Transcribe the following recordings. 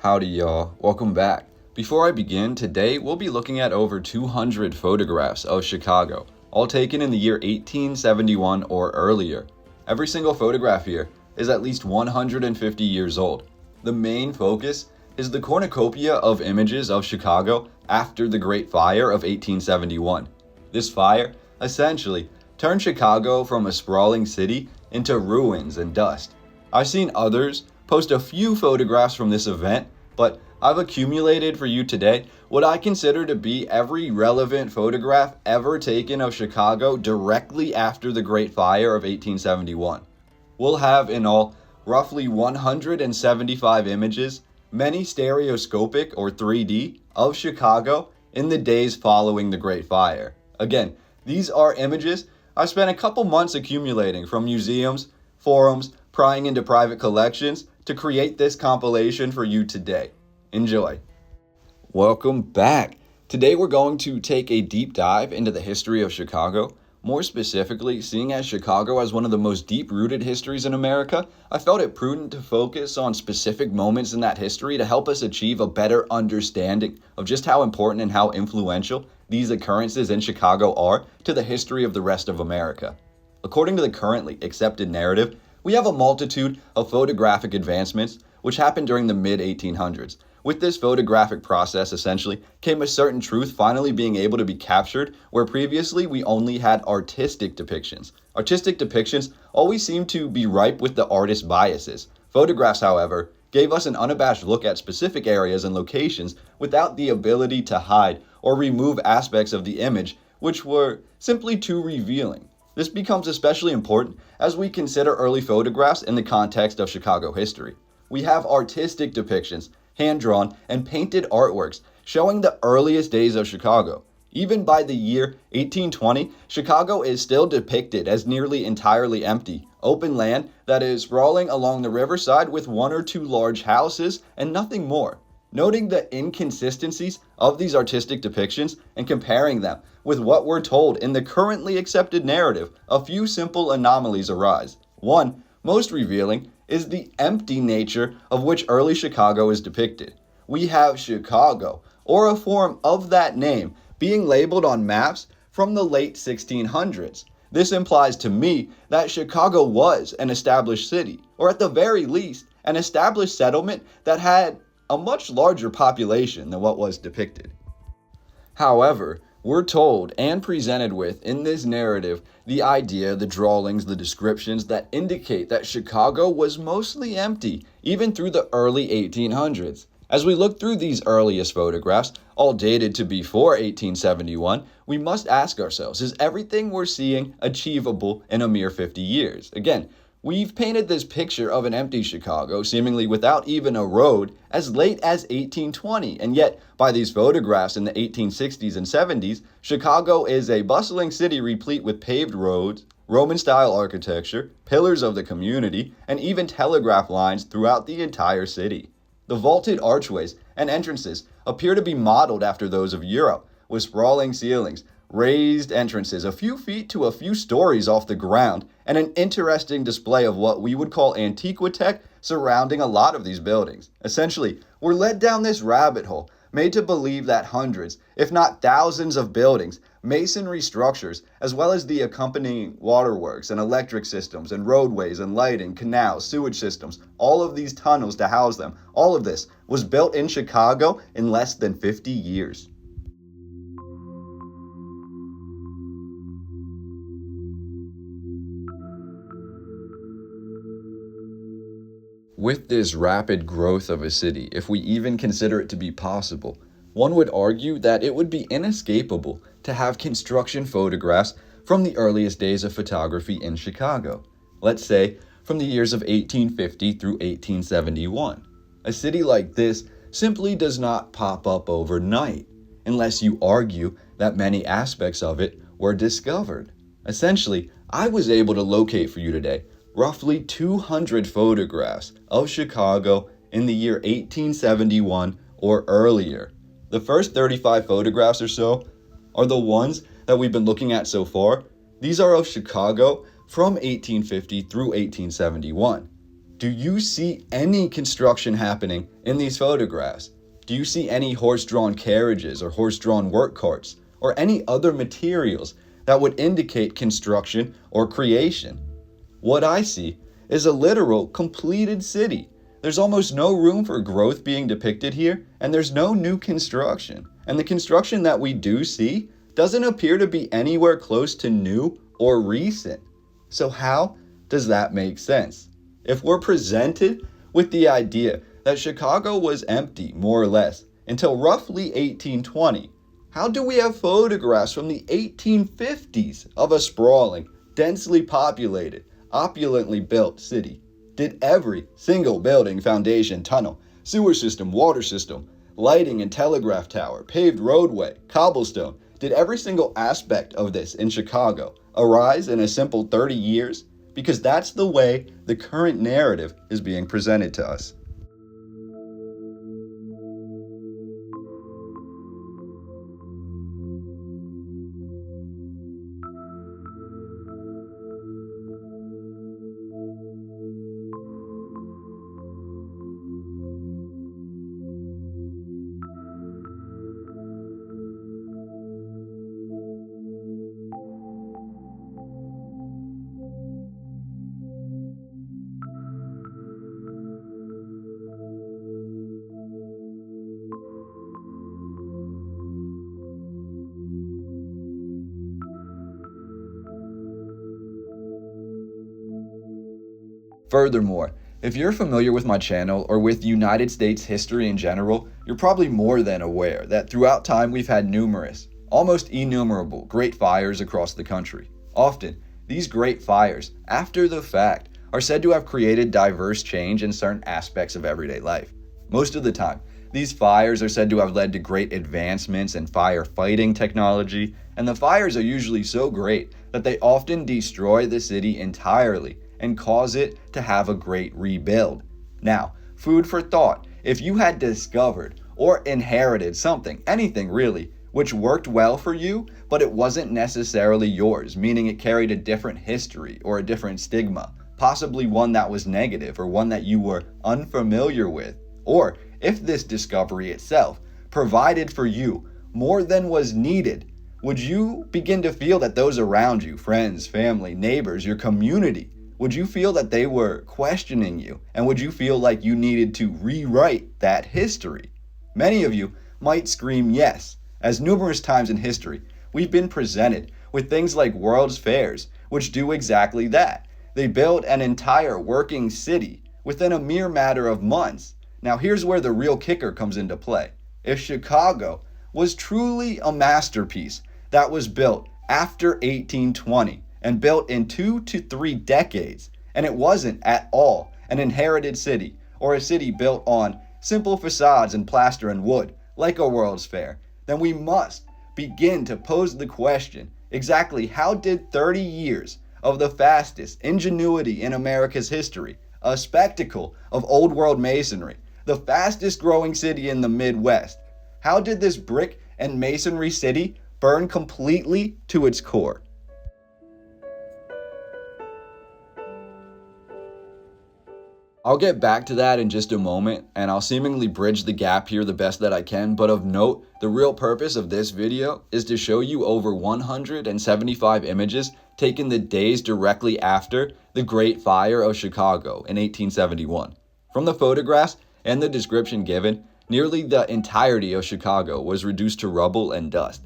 Howdy y'all, welcome back. Before I begin, today we'll be looking at over 200 photographs of Chicago, all taken in the year 1871 or earlier. Every single photograph here is at least 150 years old. The main focus is the cornucopia of images of Chicago after the Great Fire of 1871. This fire, essentially, turned Chicago from a sprawling city into ruins and dust. I've seen others post a few photographs from this event, but I've accumulated for you today what I consider to be every relevant photograph ever taken of Chicago directly after the Great Fire of 1871. We'll have in all roughly 175 images, many stereoscopic or 3D, of Chicago in the days following the Great Fire. Again, these are images I spent a couple months accumulating from museums, forums, prying into private collections to create this compilation for you today. Enjoy. Welcome back. Today we're going to take a deep dive into the history of Chicago. More specifically, seeing as Chicago has one of the most deep-rooted histories in America, I felt it prudent to focus on specific moments in that history to help us achieve a better understanding of just how important and how influential these occurrences in Chicago are to the history of the rest of America. According to the currently accepted narrative, we have a multitude of photographic advancements which happened during the mid-1800s. With this photographic process, essentially, came a certain truth finally being able to be captured, where previously we only had artistic depictions. Artistic depictions always seemed to be ripe with the artist's biases. Photographs, however, gave us an unabashed look at specific areas and locations without the ability to hide or remove aspects of the image which were simply too revealing. This becomes especially important as we consider early photographs in the context of Chicago history. We have artistic depictions, hand-drawn, and painted artworks showing the earliest days of Chicago. Even by the year 1820, Chicago is still depicted as nearly entirely empty, open land that is sprawling along the riverside with one or two large houses and nothing more. Noting the inconsistencies of these artistic depictions and comparing them with what we're told in the currently accepted narrative, a few simple anomalies arise. One, most revealing, is the empty nature of which early Chicago is depicted. We have Chicago, or a form of that name, being labeled on maps from the late 1600s. This implies to me that Chicago was an established city, or at the very least, an established settlement that had a much larger population than what was depicted. However, we're told and presented with in this narrative the idea, the drawings, the descriptions that indicate that Chicago was mostly empty, even through the early 1800s. As we look through these earliest photographs, all dated to before 1871, we must ask ourselves, is everything we're seeing achievable in a mere 50 years? Again, we've painted this picture of an empty Chicago, seemingly without even a road, as late as 1820, and yet, by these photographs in the 1860s and 70s, Chicago is a bustling city replete with paved roads, Roman-style architecture, pillars of the community, and even telegraph lines throughout the entire city. The vaulted archways and entrances appear to be modeled after those of Europe, with sprawling ceilings, raised entrances a few feet to a few stories off the ground, and an interesting display of what we would call antiquitech surrounding a lot of these buildings. Essentially, we're led down this rabbit hole, made to believe that hundreds, if not thousands of buildings, masonry structures, as well as the accompanying waterworks and electric systems and roadways and lighting, canals, sewage systems, all of these tunnels to house them, all of this was built in Chicago in less than 50 years. With this rapid growth of a city, if we even consider it to be possible, one would argue that it would be inescapable to have construction photographs from the earliest days of photography in Chicago. Let's say from the years of 1850 through 1871. A city like this simply does not pop up overnight, unless you argue that many aspects of it were discovered. Essentially, I was able to locate for you today roughly 200 photographs of Chicago in the year 1871 or earlier. The first 35 photographs or so are the ones that we've been looking at so far. These are of Chicago from 1850 through 1871. Do you see any construction happening in these photographs? Do you see any horse-drawn carriages or horse-drawn work carts or any other materials that would indicate construction or creation? What I see is a literal completed city. There's almost no room for growth being depicted here, and there's no new construction. And the construction that we do see doesn't appear to be anywhere close to new or recent. So how does that make sense? If we're presented with the idea that Chicago was empty, more or less, until roughly 1820, how do we have photographs from the 1850s of a sprawling, densely populated, opulently built city? Did every single building, foundation, tunnel, sewer system, water system, lighting and telegraph tower, paved roadway, cobblestone, did every single aspect of this in Chicago arise in a simple 30 years? Because that's the way the current narrative is being presented to us. Furthermore, if you're familiar with my channel or with United States history in general, you're probably more than aware that throughout time we've had numerous, almost innumerable, great fires across the country. Often, these great fires, after the fact, are said to have created diverse change in certain aspects of everyday life. Most of the time, these fires are said to have led to great advancements in firefighting technology, and the fires are usually so great that they often destroy the city entirely and cause it to have a great rebuild. Now, food for thought. If you had discovered or inherited something, anything really, which worked well for you, but it wasn't necessarily yours, meaning it carried a different history or a different stigma, possibly one that was negative or one that you were unfamiliar with, or if this discovery itself provided for you more than was needed, would you begin to feel that those around you, friends, family, neighbors, your community, would you feel that they were questioning you? And would you feel like you needed to rewrite that history? Many of you might scream yes, as numerous times in history, we've been presented with things like World's Fairs, which do exactly that. They build an entire working city within a mere matter of months. Now here's where the real kicker comes into play. If Chicago was truly a masterpiece that was built after 1820, and built in 2 to 3 decades, and it wasn't at all an inherited city or a city built on simple facades and plaster and wood like a World's Fair, then we must begin to pose the question, exactly how did 30 years of the fastest ingenuity in America's history, a spectacle of old world masonry, the fastest growing city in the Midwest, how did this brick and masonry city burn completely to its core? I'll get back to that in just a moment, and I'll seemingly bridge the gap here the best that I can, but of note, the real purpose of this video is to show you over 175 images taken the days directly after the Great Fire of Chicago in 1871. From the photographs and the description given, nearly the entirety of Chicago was reduced to rubble and dust.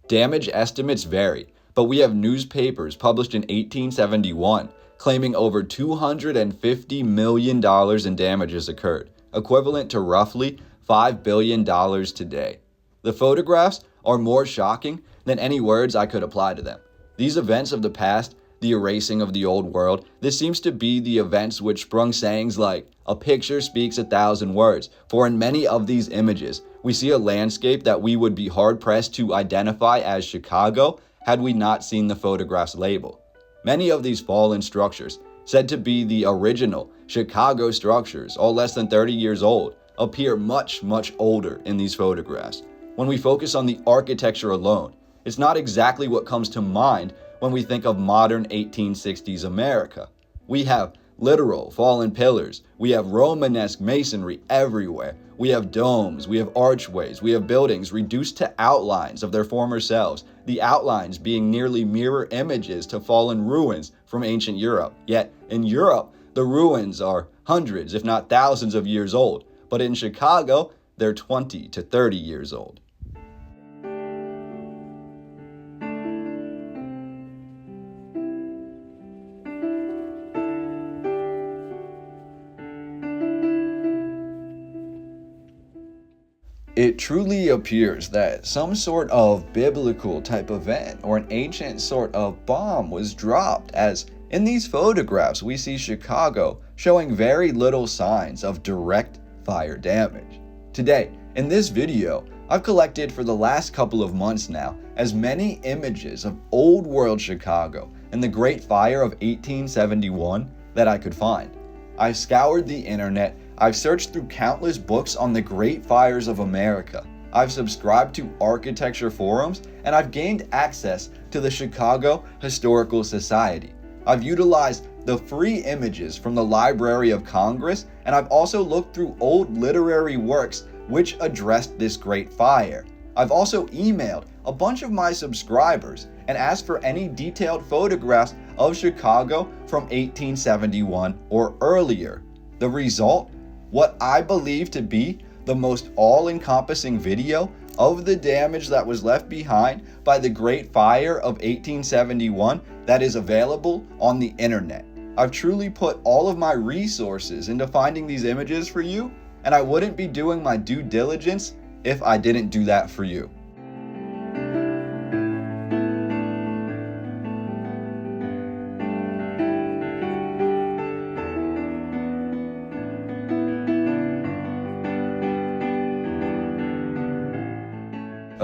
Damage estimates vary, but we have newspapers published in 1871 claiming over $250 million in damages occurred, equivalent to roughly $5 billion today. The photographs are more shocking than any words I could apply to them. These events of the past, the erasing of the old world, this seems to be the events which sprung sayings like, "A picture speaks 1,000 words," for in many of these images, we see a landscape that we would be hard-pressed to identify as Chicago had we not seen the photograph's label. Many of these fallen structures, said to be the original Chicago structures, all less than 30 years old, appear much, much older in these photographs. When we focus on the architecture alone, it's not exactly what comes to mind when we think of modern 1860s America. We have literal fallen pillars. We have Romanesque masonry everywhere. We have domes, we have archways, we have buildings reduced to outlines of their former selves, the outlines being nearly mirror images to fallen ruins from ancient Europe. Yet, in Europe, the ruins are hundreds, if not thousands of years old, but in Chicago, they're 20 to 30 years old. It truly appears that some sort of biblical type event or an ancient sort of bomb was dropped, as in these photographs we see Chicago showing very little signs of direct fire damage. Today, in this video, I've collected for the last couple of months now as many images of old world Chicago and the Great Fire of 1871 that I could find. I've scoured the internet, I've searched through countless books on the great fires of America, I've subscribed to architecture forums, and I've gained access to the Chicago Historical Society. I've utilized the free images from the Library of Congress, and I've also looked through old literary works which addressed this great fire. I've also emailed a bunch of my subscribers and asked for any detailed photographs of Chicago from 1871 or earlier. The result? What I believe to be the most all-encompassing video of the damage that was left behind by the Great Fire of 1871 that is available on the internet. I've truly put all of my resources into finding these images for you, and I wouldn't be doing my due diligence if I didn't do that for you.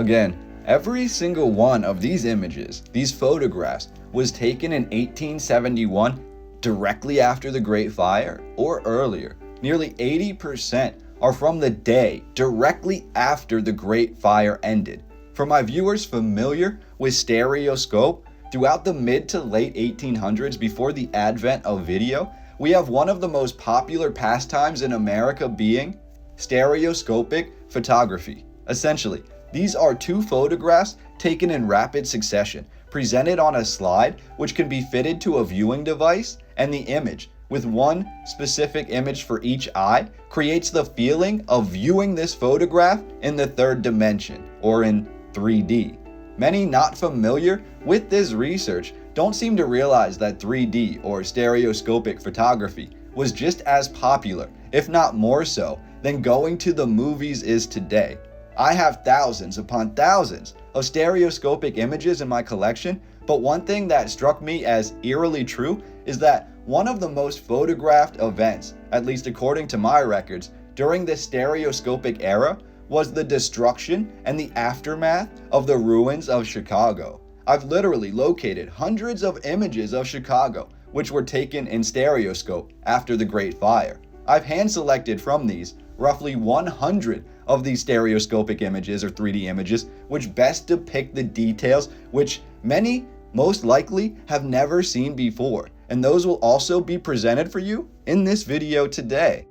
Again, every single one of these images, these photographs, was taken in 1871 directly after the Great Fire or earlier. Nearly 80% are from the day directly after the Great Fire ended. For my viewers familiar with stereoscope, throughout the mid to late 1800s, before the advent of video, we have one of the most popular pastimes in America being stereoscopic photography. Essentially, these are two photographs taken in rapid succession, presented on a slide which can be fitted to a viewing device, and the image, with one specific image for each eye, creates the feeling of viewing this photograph in the third dimension, or in 3D. Many not familiar with this research don't seem to realize that 3D or stereoscopic photography was just as popular, if not more so, than going to the movies is today. I have thousands upon thousands of stereoscopic images in my collection, but one thing that struck me as eerily true is that one of the most photographed events, at least according to my records, during the stereoscopic era was the destruction and the aftermath of the ruins of Chicago. I've literally located hundreds of images of Chicago which were taken in stereoscope after the Great Fire. I've hand-selected from these roughly 100 of these stereoscopic images or 3D images which best depict the details which many most likely have never seen before, and those will also be presented for you in this video today.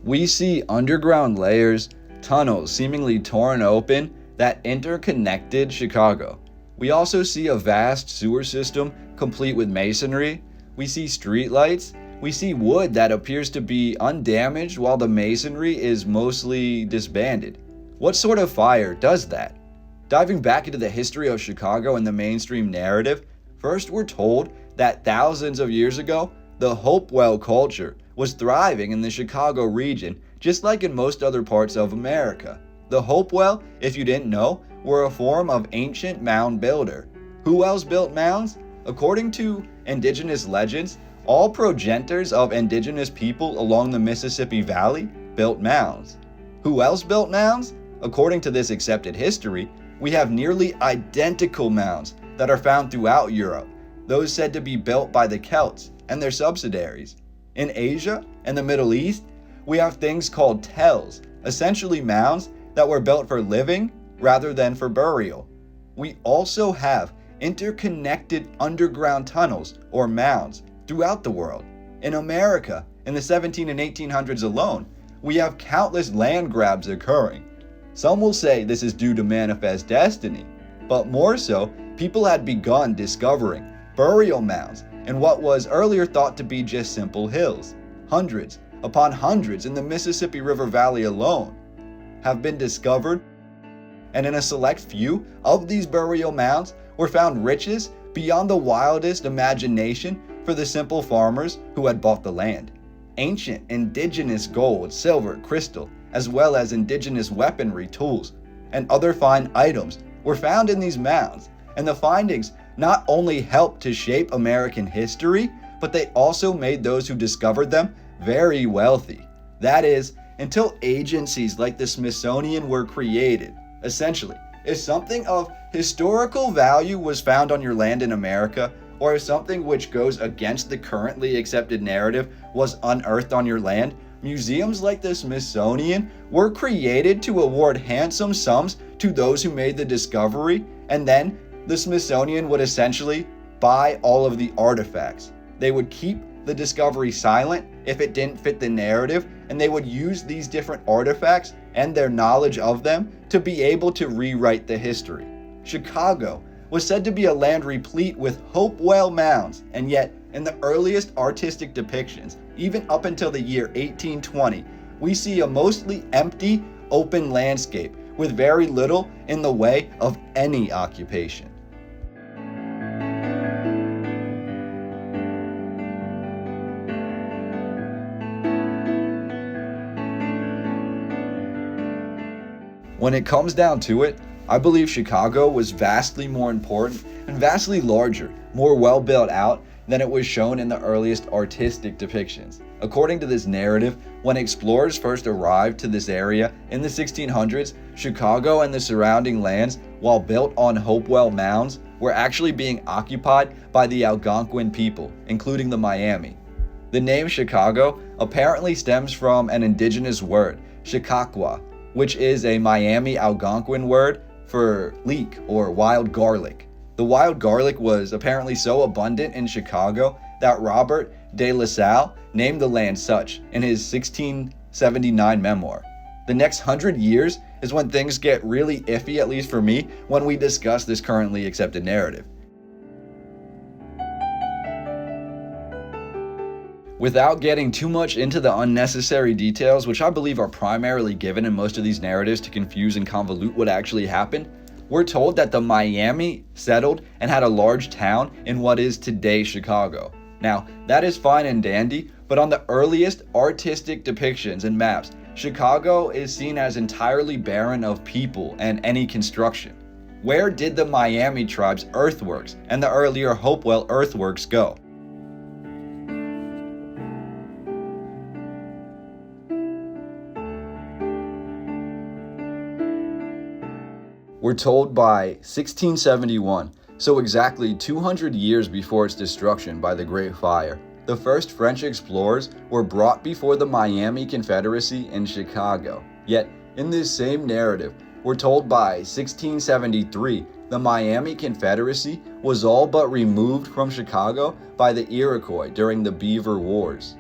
We see underground layers, tunnels seemingly torn open that interconnected Chicago. We also see a vast sewer system complete with masonry. We see streetlights. We see wood that appears to be undamaged while the masonry is mostly disbanded. What sort of fire does that? Diving back into the history of Chicago and the mainstream narrative, first we're told that thousands of years ago, the Hopewell culture was thriving in the Chicago region, just like in most other parts of America. The Hopewell, if you didn't know, were a form of ancient mound builder. Who else built mounds? According to indigenous legends, all progenitors of indigenous people along the Mississippi Valley built mounds. Who else built mounds? According to this accepted history, we have nearly identical mounds that are found throughout Europe, those said to be built by the Celts and their subsidiaries. In Asia and the Middle East, we have things called tells, essentially mounds that were built for living rather than for burial. We also have interconnected underground tunnels or mounds throughout the world. In America, in the 17 and 1800s alone, we have countless land grabs occurring. Some will say this is due to manifest destiny, but more so, people had begun discovering burial mounds in what was earlier thought to be just simple hills. Hundreds upon hundreds in the Mississippi River Valley alone have been discovered, and in a select few of these burial mounds were found riches beyond the wildest imagination for the simple farmers who had bought the land. Ancient indigenous gold, silver, crystal, as well as indigenous weaponry, tools, and other fine items were found in these mounds, and the findings not only helped to shape American history, but they also made those who discovered them very wealthy. That is, until agencies like the Smithsonian were created. Essentially, if something of historical value was found on your land in America, or if something which goes against the currently accepted narrative was unearthed on your land, museums like the Smithsonian were created to award handsome sums to those who made the discovery, and then the Smithsonian would essentially buy all of the artifacts. They would keep the discovery silent if it didn't fit the narrative, and they would use these different artifacts and their knowledge of them to be able to rewrite the history. Chicago was said to be a land replete with Hopewell mounds, and yet in the earliest artistic depictions, even up until the year 1820, we see a mostly empty, open landscape with very little in the way of any occupation. When it comes down to it, I believe Chicago was vastly more important and vastly larger, more well built out than it was shown in the earliest artistic depictions. According to this narrative, when explorers first arrived to this area in the 1600s, Chicago and the surrounding lands, while built on Hopewell mounds, were actually being occupied by the Algonquin people, including the Miami. The name Chicago apparently stems from an indigenous word, Chicaquah, which is a Miami Algonquin word for leek or wild garlic. The wild garlic was apparently so abundant in Chicago that Robert de La Salle named the land such in his 1679 memoir. The next 100 years is when things get really iffy, at least for me, when we discuss this currently accepted narrative. Without getting too much into the unnecessary details, which I believe are primarily given in most of these narratives to confuse and convolute what actually happened, we're told that the Miami settled and had a large town in what is today Chicago. Now, that is fine and dandy, but on the earliest artistic depictions and maps, Chicago is seen as entirely barren of people and any construction. Where did the Miami tribe's earthworks and the earlier Hopewell earthworks go? We're told by 1671, so exactly 200 years before its destruction by the Great Fire, the first French explorers were brought before the Miami Confederacy in Chicago. Yet, in this same narrative, we're told by 1673, the Miami Confederacy was all but removed from Chicago by the Iroquois during the Beaver Wars.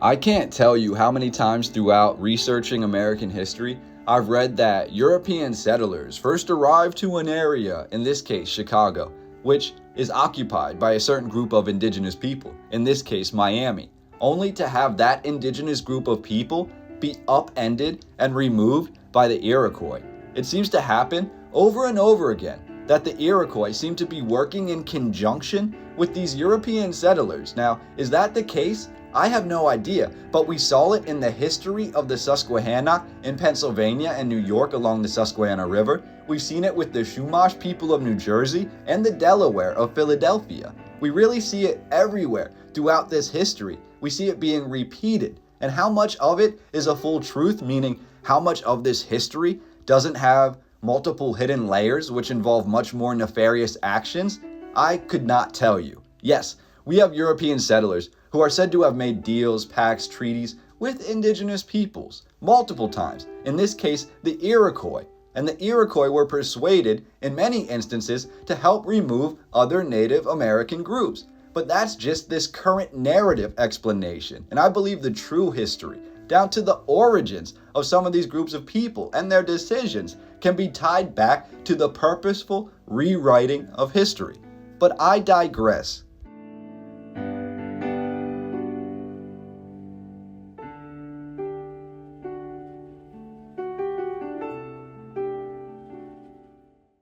I can't tell you how many times throughout researching American history, I've read that European settlers first arrived to an area, in this case Chicago, which is occupied by a certain group of indigenous people, in this case Miami, only to have that indigenous group of people be upended and removed by the Iroquois. It seems to happen over and over again that the Iroquois seem to be working in conjunction with these European settlers. Now, is that the case? I have no idea, but we saw it in the history of the Susquehanna in Pennsylvania and New York along the Susquehanna River. We've seen it with the Chumash people of New Jersey and the Delaware of Philadelphia. We really see it everywhere throughout this history. We see it being repeated. And how much of it is a full truth, meaning how much of this history doesn't have multiple hidden layers which involve much more nefarious actions? I could not tell you. Yes, we have European settlers who are said to have made deals, pacts, treaties with indigenous peoples multiple times, in this case the Iroquois. And the Iroquois were persuaded, in many instances, to help remove other Native American groups. But that's just this current narrative explanation, and I believe the true history, down to the origins of some of these groups of people and their decisions, can be tied back to the purposeful rewriting of history. But I digress.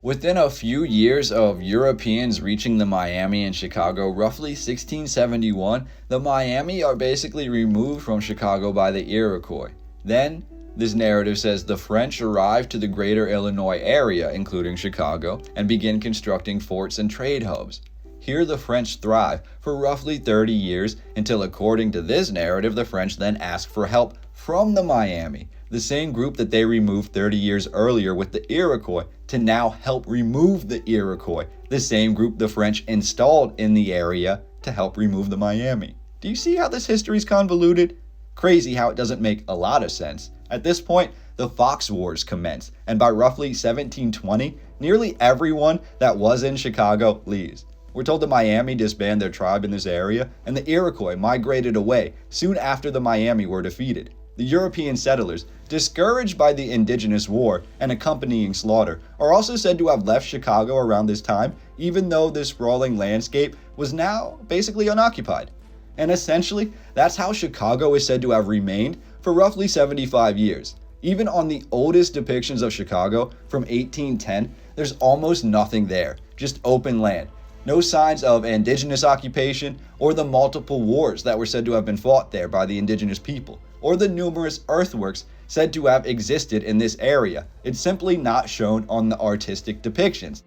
Within a few years of Europeans reaching the Miami and Chicago, roughly 1671, the Miami are basically removed from Chicago by the Iroquois. Then, this narrative says the French arrived to the greater Illinois area, including Chicago, and begin constructing forts and trade hubs. Here the French thrive for roughly 30 years until, according to this narrative, the French then ask for help from the Miami, the same group that they removed 30 years earlier with the Iroquois, to now help remove the Iroquois, the same group the French installed in the area to help remove the Miami. Do you see how this history is convoluted? Crazy how it doesn't make a lot of sense. At this point, the Fox Wars commence, and by roughly 1720, nearly everyone that was in Chicago leaves. We're told the Miami disbanded their tribe in this area, and the Iroquois migrated away soon after the Miami were defeated. The European settlers, discouraged by the indigenous war and accompanying slaughter, are also said to have left Chicago around this time, even though this sprawling landscape was now basically unoccupied. And essentially, that's how Chicago is said to have remained for roughly 75 years. Even on the oldest depictions of Chicago from 1810, there's almost nothing there, just open land. No signs of indigenous occupation or the multiple wars that were said to have been fought there by the indigenous people, or the numerous earthworks said to have existed in this area. It's simply not shown on the artistic depictions.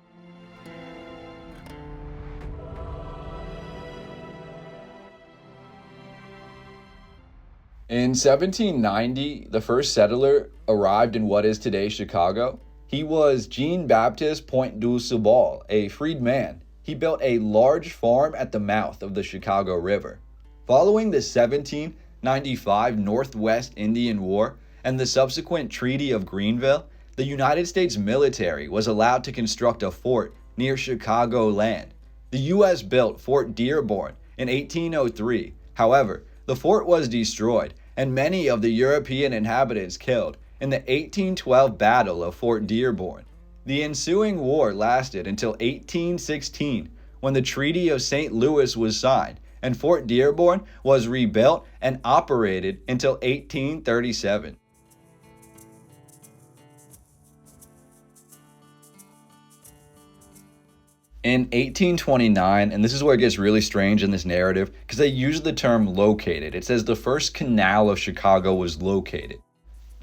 In 1790, the first settler arrived in what is today Chicago. He was Jean-Baptiste Pointe-du-Sable, a freedman. He built a large farm at the mouth of the Chicago River. Following the 1795 Northwest Indian War and the subsequent Treaty of Greenville, the United States military was allowed to construct a fort near Chicago land. The U.S. built Fort Dearborn in 1803. However, the fort was destroyed and many of the European inhabitants killed in the 1812 Battle of Fort Dearborn. The ensuing war lasted until 1816, when the Treaty of St. Louis was signed, and Fort Dearborn was rebuilt and operated until 1837. In 1829, and this is where it gets really strange in this narrative, because they use the term located. It says the first canal of Chicago was located,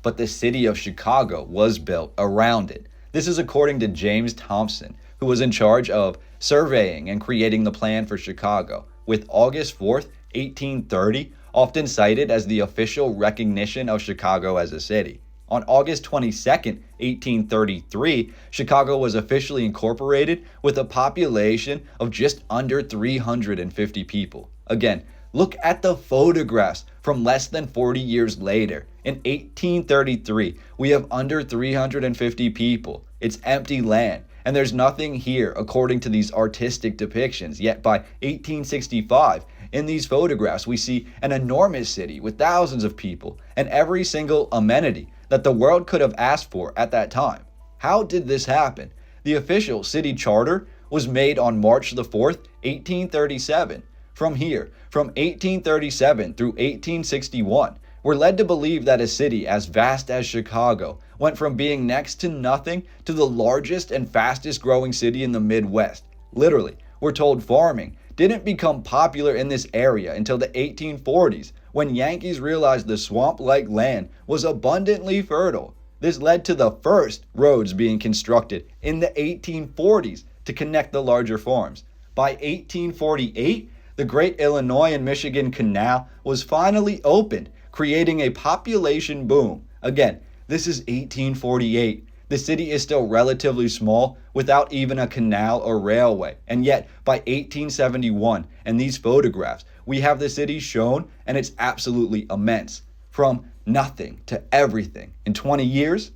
but the city of Chicago was built around it. This is according to James Thompson, who was in charge of surveying and creating the plan for Chicago, with August 4th, 1830, often cited as the official recognition of Chicago as a city. On August 22nd, 1833, Chicago was officially incorporated with a population of just under 350 people. Again, look at the photographs from less than 40 years later. In 1833, we have under 350 people. It's empty land, and there's nothing here according to these artistic depictions. Yet by 1865, in these photographs, we see an enormous city with thousands of people and every single amenity that the world could have asked for at that time. How did this happen? The official city charter was made on March the 4th, 1837. From here, from 1837 through 1861, we're led to believe that a city as vast as Chicago went from being next to nothing to the largest and fastest growing city in the Midwest. Literally, we're told farming didn't become popular in this area until the 1840s, when Yankees realized the swamp-like land was abundantly fertile. This led to the first roads being constructed in the 1840s to connect the larger farms. By 1848, the Great Illinois and Michigan Canal was finally opened, creating a population boom. Again, this is 1848. the city is still relatively small without even a canal or railway. And yet, by 1871 and these photographs, we have the city shown, and it's absolutely immense. From nothing to everything in 20 years.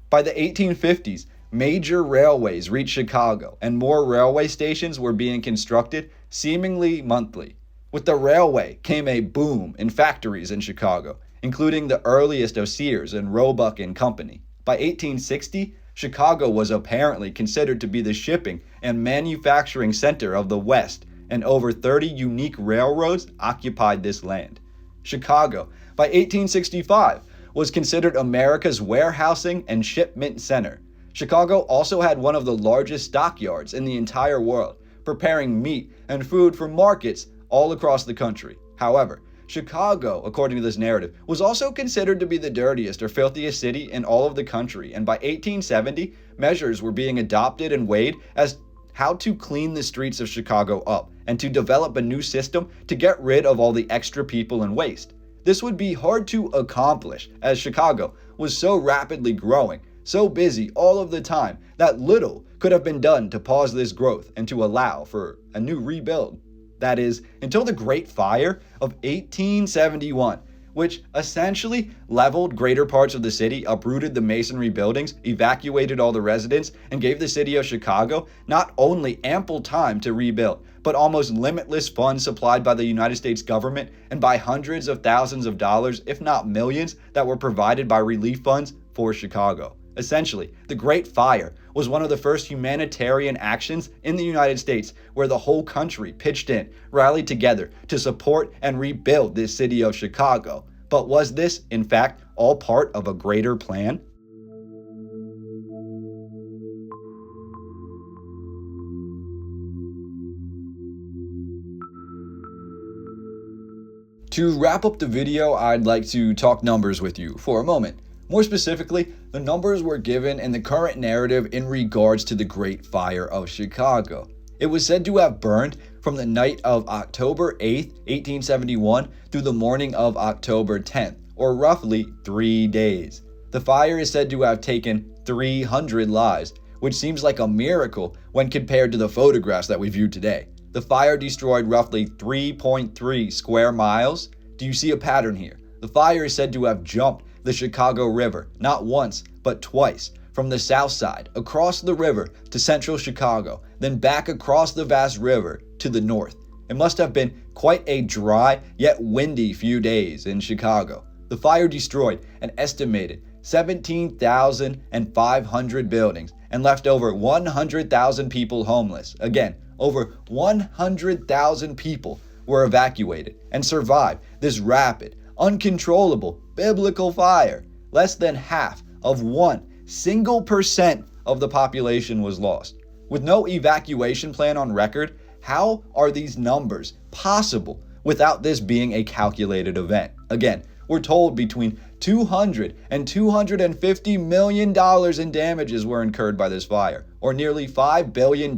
By the 1850s, major railways reached Chicago, and more railway stations were being constructed seemingly monthly. With the railway came a boom in factories in Chicago, including the earliest of Sears and Roebuck and Company. By 1860, Chicago was apparently considered to be the shipping and manufacturing center of the West, and over 30 unique railroads occupied this land. Chicago, by 1865, was considered America's warehousing and shipment center. Chicago also had one of the largest stockyards in the entire world, preparing meat and food for markets all across the country. However, Chicago, according to this narrative, was also considered to be the dirtiest or filthiest city in all of the country, and by 1870, measures were being adopted and weighed as how to clean the streets of Chicago up and to develop a new system to get rid of all the extra people and waste. This would be hard to accomplish as Chicago was so rapidly growing, so busy all of the time that little could have been done to pause this growth and to allow for a new rebuild. That is, until the Great Fire of 1871, which essentially leveled greater parts of the city, uprooted the masonry buildings, evacuated all the residents, and gave the city of Chicago not only ample time to rebuild, but almost limitless funds supplied by the United States government and by hundreds of thousands of dollars, if not millions, that were provided by relief funds for Chicago. Essentially, the Great Fire was one of the first humanitarian actions in the United States where the whole country pitched in, rallied together to support and rebuild this city of Chicago. But was this, in fact, all part of a greater plan? To wrap up the video, I'd like to talk numbers with you for a moment. More specifically, the numbers were given in the current narrative in regards to the Great Fire of Chicago. It was said to have burned from the night of October 8th, 1871 through the morning of October 10th, or roughly 3 days. The fire is said to have taken 300 lives, which seems like a miracle when compared to the photographs that we viewed today. The fire destroyed roughly 3.3 square miles. Do you see a pattern here? The fire is said to have jumped the Chicago River, not once, but twice, from the south side, across the river to central Chicago, then back across the vast river to the north. It must have been quite a dry yet windy few days in Chicago. The fire destroyed an estimated 17,500 buildings and left over 100,000 people homeless. Again, over 100,000 people were evacuated and survived this rapid, uncontrollable biblical fire. Less than half of 1% of the population was lost. With no evacuation plan on record, how are these numbers possible without this being a calculated event? Again, we're told between $200 and $250 million in damages were incurred by this fire, or nearly $5 billion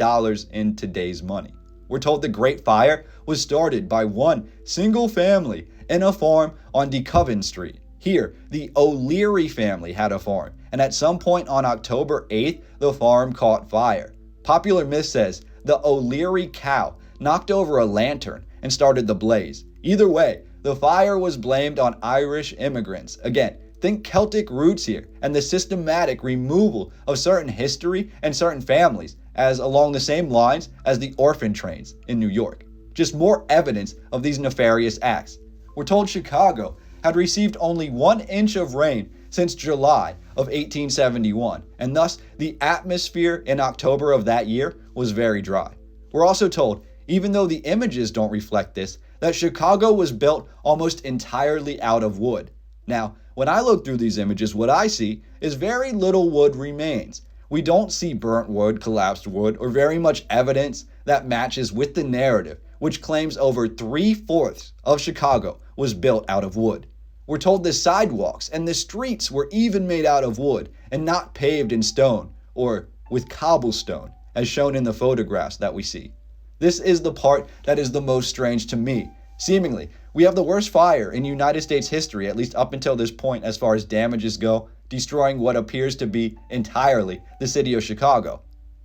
in today's money. We're told the Great Fire was started by one single family in a farm on DeCoven Street. Here, the O'Leary family had a farm, and at some point on October 8th, the farm caught fire. Popular myth says the O'Leary cow knocked over a lantern and started the blaze. Either way, the fire was blamed on Irish immigrants. Again, think Celtic roots here and the systematic removal of certain history and certain families as along the same lines as the orphan trains in New York. Just more evidence of these nefarious acts. We're told Chicago had received only 1 inch of rain since July of 1871, and thus the atmosphere in October of that year was very dry. We're also told, even though the images don't reflect this, that Chicago was built almost entirely out of wood. Now, when I look through these images, what I see is very little wood remains. We don't see burnt wood, collapsed wood, or very much evidence that matches with the narrative, which claims over 3/4 of Chicago was built out of wood. We're told the sidewalks and the streets were even made out of wood and not paved in stone or with cobblestone, as shown in the photographs that we see. This is the part that is the most strange to me. Seemingly, we have the worst fire in United States history, at least up until this point as far as damages go, destroying what appears to be entirely the city of Chicago.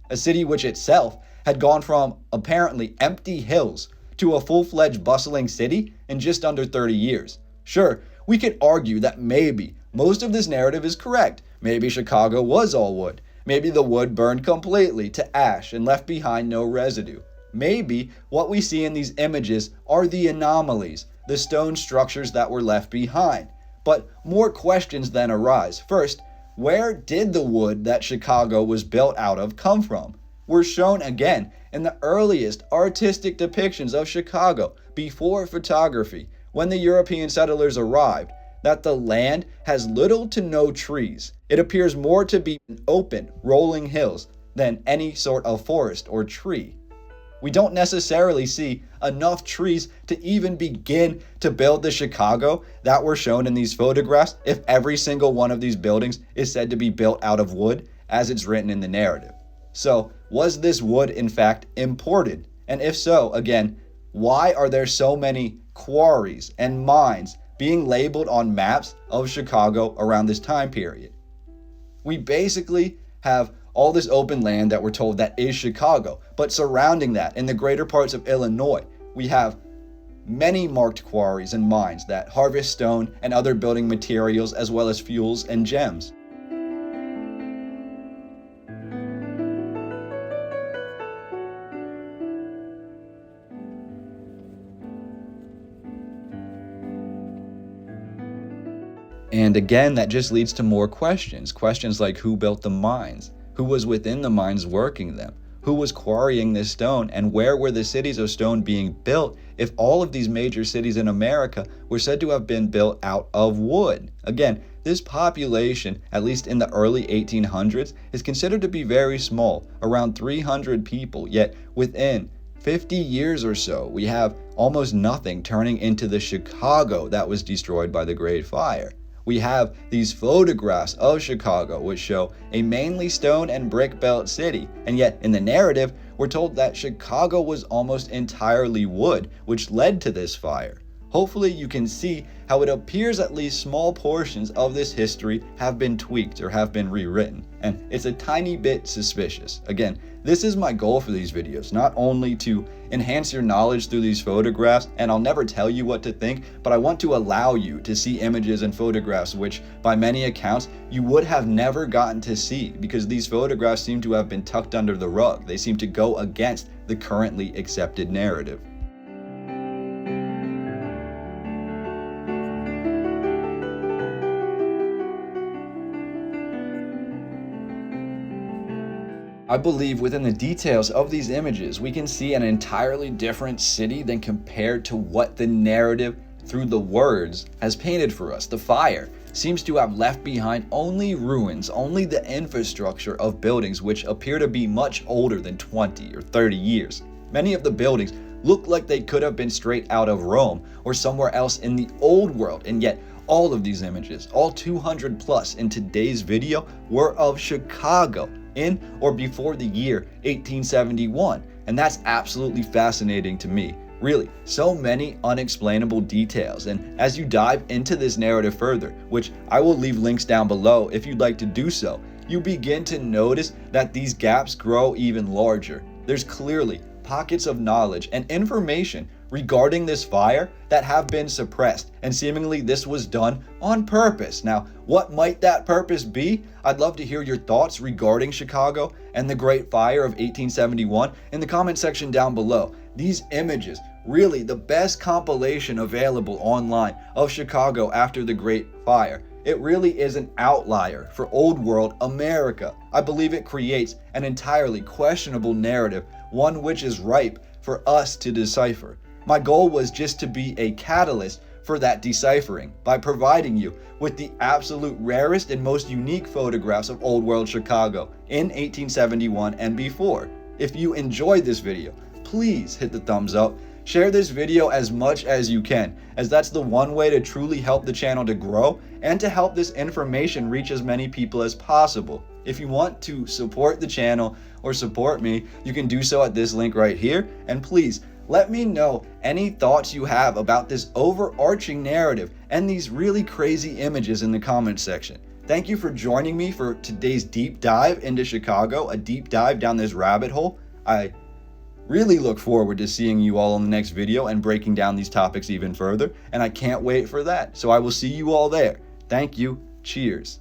A city which itself had gone from apparently empty hills to a full-fledged bustling city in just under 30 years. Sure, we could argue that maybe most of this narrative is correct. Maybe Chicago was all wood. Maybe the wood burned completely to ash and left behind no residue. Maybe what we see in these images are the anomalies, the stone structures that were left behind. But more questions then arise. First, where did the wood that Chicago was built out of come from? We're shown again in the earliest artistic depictions of Chicago before photography, when the European settlers arrived, that the land has little to no trees. It appears more to be open, rolling hills than any sort of forest or tree. We don't necessarily see enough trees to even begin to build the Chicago that were shown in these photographs if every single one of these buildings is said to be built out of wood, as it's written in the narrative. So, was this wood in fact imported? And if so, again, why are there so many quarries and mines being labeled on maps of Chicago around this time period? We basically have all this open land that we're told that is Chicago, but surrounding that in the greater parts of Illinois, we have many marked quarries and mines that harvest stone and other building materials as well as fuels and gems. And again, that just leads to more questions. Questions like who built the mines? Who was within the mines working them? Who was quarrying this stone? And where were the cities of stone being built if all of these major cities in America were said to have been built out of wood? Again, this population, at least in the early 1800s, is considered to be very small, around 300 people, yet within 50 years or so, we have almost nothing, turning into the Chicago that was destroyed by the Great Fire. We have these photographs of Chicago which show a mainly stone and brick built city, and yet in the narrative we're told that Chicago was almost entirely wood, which led to this fire. Hopefully you can see how it appears at least small portions of this history have been tweaked or have been rewritten, and it's a tiny bit suspicious. Again, this is my goal for these videos, not only to enhance your knowledge through these photographs, and I'll never tell you what to think, but I want to allow you to see images and photographs which, by many accounts, you would have never gotten to see because these photographs seem to have been tucked under the rug. They seem to go against the currently accepted narrative. I believe within the details of these images, we can see an entirely different city than compared to what the narrative through the words has painted for us. The fire seems to have left behind only ruins, only the infrastructure of buildings which appear to be much older than 20 or 30 years. Many of the buildings look like they could have been straight out of Rome or somewhere else in the old world, and yet all of these images, all 200 plus in today's video, were of Chicago in or before the year 1871, and that's absolutely fascinating to me. Really, so many unexplainable details, and as you dive into this narrative further, which I will leave links down below if you'd like to do so, you begin to notice that these gaps grow even larger. There's clearly pockets of knowledge and information regarding this fire that have been suppressed, and seemingly this was done on purpose. Now, what might that purpose be? I'd love to hear your thoughts regarding Chicago and the Great Fire of 1871 in the comment section down below. These images, really the best compilation available online of Chicago after the Great Fire. It really is an outlier for old world America. I believe it creates an entirely questionable narrative, one which is ripe for us to decipher. My goal was just to be a catalyst for that deciphering by providing you with the absolute rarest and most unique photographs of old world Chicago in 1871 and before. If you enjoyed this video, please hit the thumbs up. Share this video as much as you can, as that's the one way to truly help the channel to grow and to help this information reach as many people as possible. If you want to support the channel or support me, you can do so at this link right here, and please let me know any thoughts you have about this overarching narrative and these really crazy images in the comment section. Thank you for joining me for today's deep dive into Chicago, a deep dive down this rabbit hole. I really look forward to seeing you all in the next video and breaking down these topics even further, and I can't wait for that. So I will see you all there. Thank you. Cheers.